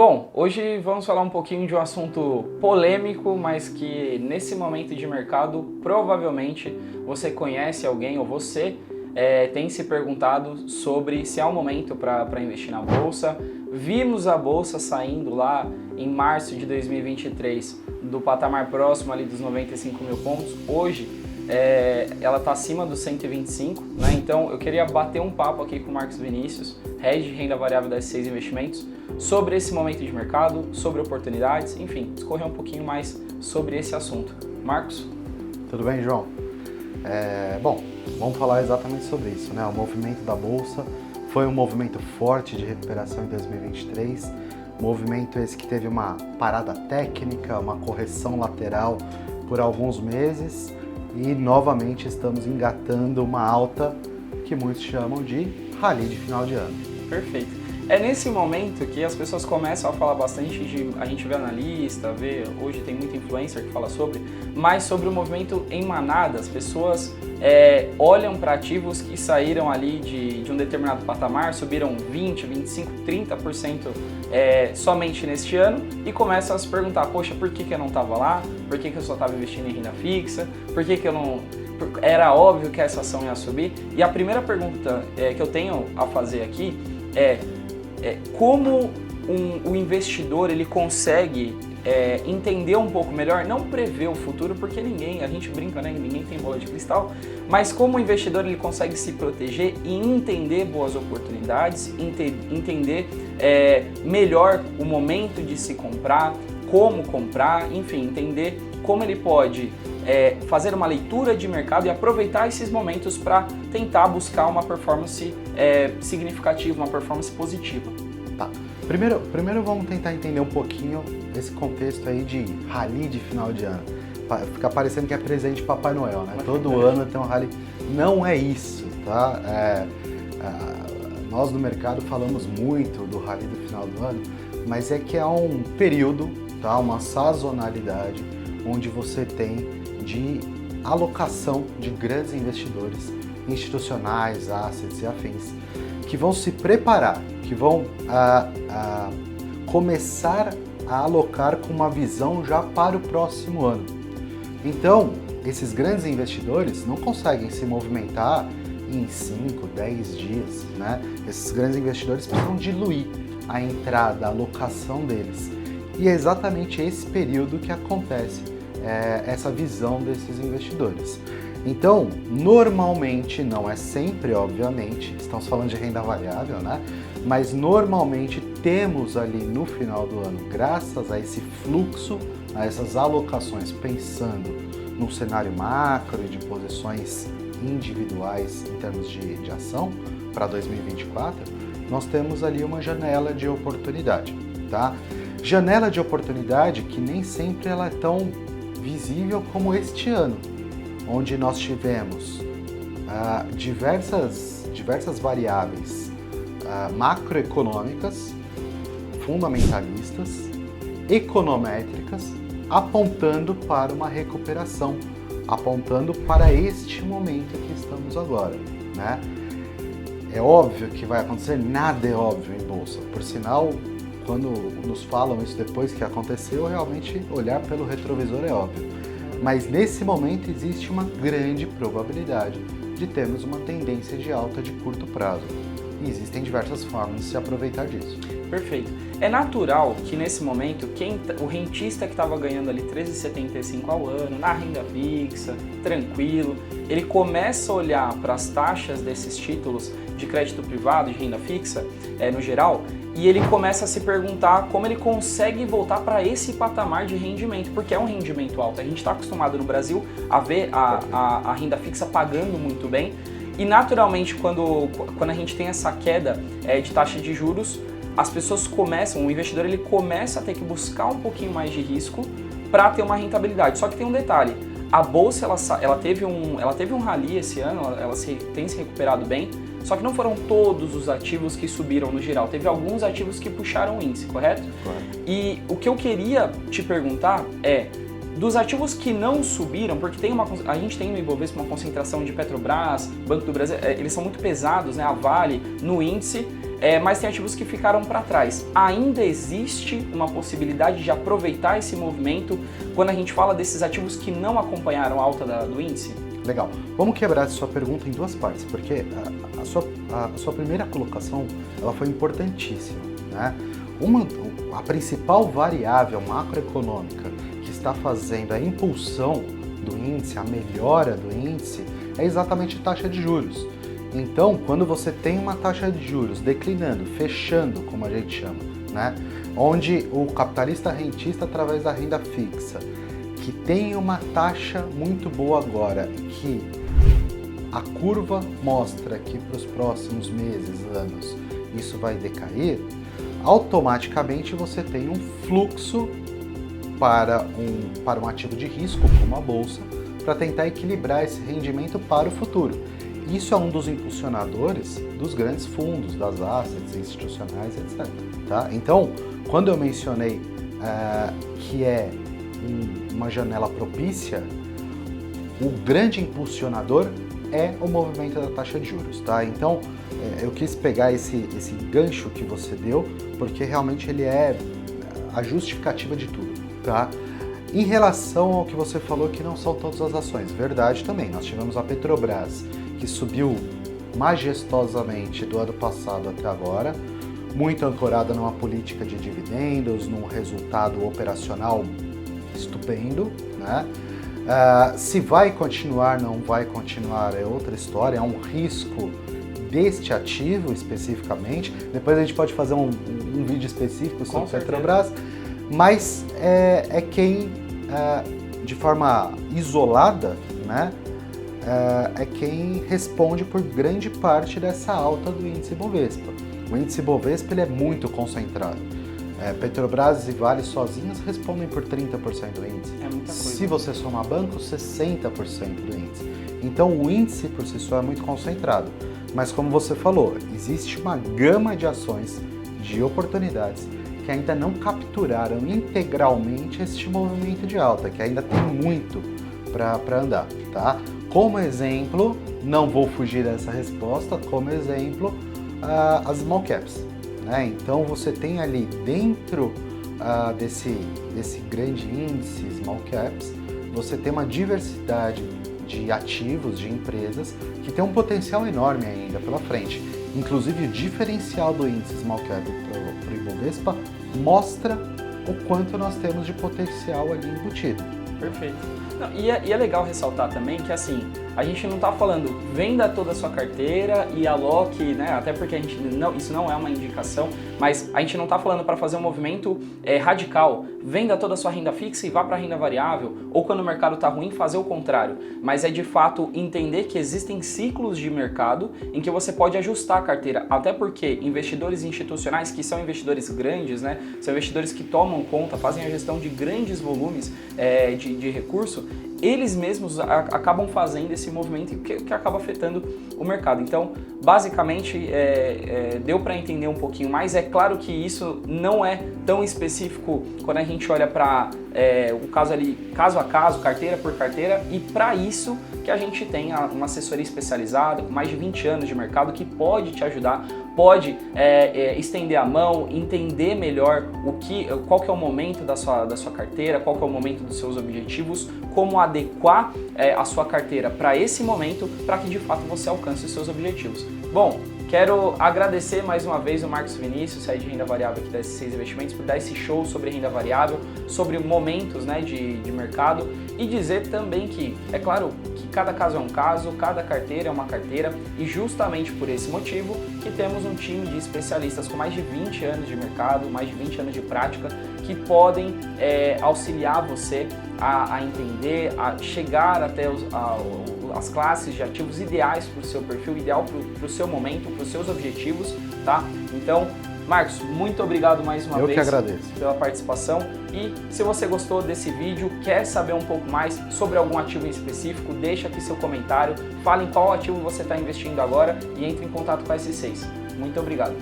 Bom, hoje vamos falar um pouquinho de um assunto polêmico, mas que nesse momento de mercado provavelmente você conhece alguém ou você tem se perguntado sobre se é um momento para investir na bolsa. Vimos a bolsa saindo lá em março de 2023 do patamar próximo ali dos 95 mil pontos. Hoje ela está acima dos 125, né? Então eu queria bater um papo aqui com o Marcos Vinícius, Head de Renda Variável da S6 Investimentos, sobre esse momento de mercado, sobre oportunidades, enfim, discorrer um pouquinho mais sobre esse assunto. Marcos? Tudo bem, João? Bom, vamos falar exatamente sobre isso, né? O movimento da Bolsa foi um movimento forte de recuperação em 2023, movimento esse que teve uma parada técnica, uma correção lateral por alguns meses e novamente estamos engatando uma alta que muitos chamam de rally de final de ano. Perfeito. É nesse momento que as pessoas começam a falar bastante a gente vê analista, hoje tem muito influencer que fala mas sobre o movimento em manada. As pessoas olham para ativos que saíram ali de um determinado patamar, subiram 20, 25, 30% somente neste ano e começam a se perguntar, poxa, por que eu não estava lá? Por que eu só estava investindo em renda fixa? Por que eu não... Era óbvio que essa ação ia subir. E a primeira pergunta que eu tenho a fazer aqui é como o investidor ele consegue entender um pouco melhor, não prever o futuro, porque a gente brinca, né? Ninguém tem bola de cristal, mas como o investidor ele consegue se proteger e entender boas oportunidades, entender melhor o momento de se comprar, como comprar, enfim, entender como ele pode fazer uma leitura de mercado e aproveitar esses momentos para tentar buscar uma performance significativa, uma performance positiva. Tá. Primeiro vamos tentar entender um pouquinho esse contexto aí de rally de final de ano. Fica parecendo que é presente de Papai Noel, né? Todo ano tem um rally. Não é isso, tá? Nós no mercado falamos muito do rally do final do ano, mas é que é um período, tá? Uma sazonalidade onde você tem de alocação de grandes investidores institucionais, assets e afins, que vão se preparar, que vão começar a alocar com uma visão já para o próximo ano. Então, esses grandes investidores não conseguem se movimentar em 5, 10 dias, né? Esses grandes investidores precisam diluir a entrada, a alocação deles. E é exatamente esse período que acontece essa visão desses investidores. Então, normalmente, não é sempre, obviamente, estamos falando de renda variável, né? Mas normalmente temos ali no final do ano, graças a esse fluxo, a essas alocações, pensando no cenário macro e de posições individuais em termos de ação para 2024, nós temos ali uma janela de oportunidade, tá? Janela de oportunidade que nem sempre ela é tão visível como este ano, onde nós tivemos diversas variáveis macroeconômicas, fundamentalistas, econométricas, apontando para uma recuperação, apontando para este momento que estamos agora, né? É óbvio que vai acontecer, nada é óbvio em bolsa, por sinal, quando nos falam isso depois que aconteceu, realmente olhar pelo retrovisor é óbvio. Mas nesse momento existe uma grande probabilidade de termos uma tendência de alta de curto prazo. E existem diversas formas de se aproveitar disso. Perfeito. É natural que nesse momento, o rentista que estava ganhando ali 13,75 ao ano, na renda fixa, tranquilo, ele começa a olhar para as taxas desses títulos de crédito privado, de renda fixa, no geral, e ele começa a se perguntar como ele consegue voltar para esse patamar de rendimento, porque é um rendimento alto. A gente está acostumado no Brasil a ver a renda fixa pagando muito bem, e naturalmente quando a gente tem essa queda de taxa de juros, as pessoas o investidor ele começa a ter que buscar um pouquinho mais de risco para ter uma rentabilidade. Só que tem um detalhe, a bolsa ela teve um rally esse ano, ela tem se recuperado bem, só que não foram todos os ativos que subiram no geral, teve alguns ativos que puxaram o índice, correto? Correto. E o que eu queria te perguntar é, dos ativos que não subiram, porque a gente tem no Ibovespa uma concentração de Petrobras, Banco do Brasil, eles são muito pesados, né? A Vale no índice, mas tem ativos que ficaram para trás. Ainda existe uma possibilidade de aproveitar esse movimento quando a gente fala desses ativos que não acompanharam a alta do índice? Legal. Vamos quebrar essa sua pergunta em duas partes, porque a sua primeira colocação ela foi importantíssima, né? A principal variável macroeconômica que está fazendo a impulsão do índice, a melhora do índice, é exatamente a taxa de juros. Então, quando você tem uma taxa de juros declinando, fechando, como a gente chama, né? Onde o capitalista rentista, através da renda fixa, que tem uma taxa muito boa agora, que a curva mostra que para os próximos meses, anos, isso vai decair, automaticamente você tem um fluxo para um ativo de risco, como a bolsa, para tentar equilibrar esse rendimento para o futuro. Isso é um dos impulsionadores dos grandes fundos, das assets institucionais, etc. Tá? Então, quando eu mencionei que é uma janela propícia, o grande impulsionador é o movimento da taxa de juros, tá? Então, eu quis pegar esse gancho que você deu, porque realmente ele é a justificativa de tudo, tá? Em relação ao que você falou que não são todas as ações, verdade também, nós tivemos a Petrobras, que subiu majestosamente do ano passado até agora, muito ancorada numa política de dividendos, num resultado operacional estupendo, né? Se vai continuar, não vai continuar, é outra história, é um risco deste ativo especificamente. Depois a gente pode fazer um vídeo específico sobre Petrobras, mas é quem, de forma isolada, né, é quem responde por grande parte dessa alta do índice Bovespa. O índice Bovespa ele é muito concentrado. Petrobras e Vale sozinhas respondem por 30% do índice. É muita coisa. Se você somar bancos, 60% do índice. Então o índice por si só é muito concentrado. Mas como você falou, existe uma gama de ações, de oportunidades, que ainda não capturaram integralmente este movimento de alta, que ainda tem muito para andar, tá? Como exemplo, não vou fugir dessa resposta, como exemplo, as small caps. Né? Então você tem ali dentro desse grande índice small caps, você tem uma diversidade de ativos, de empresas que tem um potencial enorme ainda pela frente. Inclusive o diferencial do índice small cap para o Ibovespa mostra o quanto nós temos de potencial ali embutido. Perfeito. Não, e é legal ressaltar também que assim, a gente não está falando venda toda a sua carteira e aloque, né? Até porque isso não é uma indicação, mas a gente não está falando para fazer um movimento radical, venda toda a sua renda fixa e vá para a renda variável, ou quando o mercado está ruim, fazer o contrário. Mas é de fato entender que existem ciclos de mercado em que você pode ajustar a carteira, até porque investidores institucionais, que são investidores grandes, né? São investidores que tomam conta, fazem a gestão de grandes volumes de recurso, eles mesmos acabam fazendo esse movimento que acaba afetando o mercado. Então, basicamente, deu para entender um pouquinho mais. É claro que isso não é tão específico quando a gente olha para o caso ali, caso a caso, carteira por carteira, e para isso que a gente tem uma assessoria especializada com mais de 20 anos de mercado que pode te ajudar, pode estender a mão, entender melhor qual que é o momento da sua carteira, qual que é o momento dos seus objetivos, como adequar a sua carteira para esse momento, para que de fato você alcance os seus objetivos. Bom, quero agradecer mais uma vez o Marcos Vinícius, Head de Renda Variável aqui da S6 Investimentos, por dar esse show sobre renda variável, sobre momentos, né, de mercado, e dizer também que, é claro, que cada caso é um caso, cada carteira é uma carteira, e justamente por esse motivo que temos um time de especialistas com mais de 20 anos de mercado, mais de 20 anos de prática, que podem auxiliar você a entender, a chegar até as classes de ativos ideais para o seu perfil, ideal para o seu momento, para os seus objetivos, tá? Então, Marcos, muito obrigado mais uma vez. Eu que agradeço pela participação. E se você gostou desse vídeo, quer saber um pouco mais sobre algum ativo em específico, deixa aqui seu comentário, fale em qual ativo você está investindo agora e entre em contato com a S6. Muito obrigado.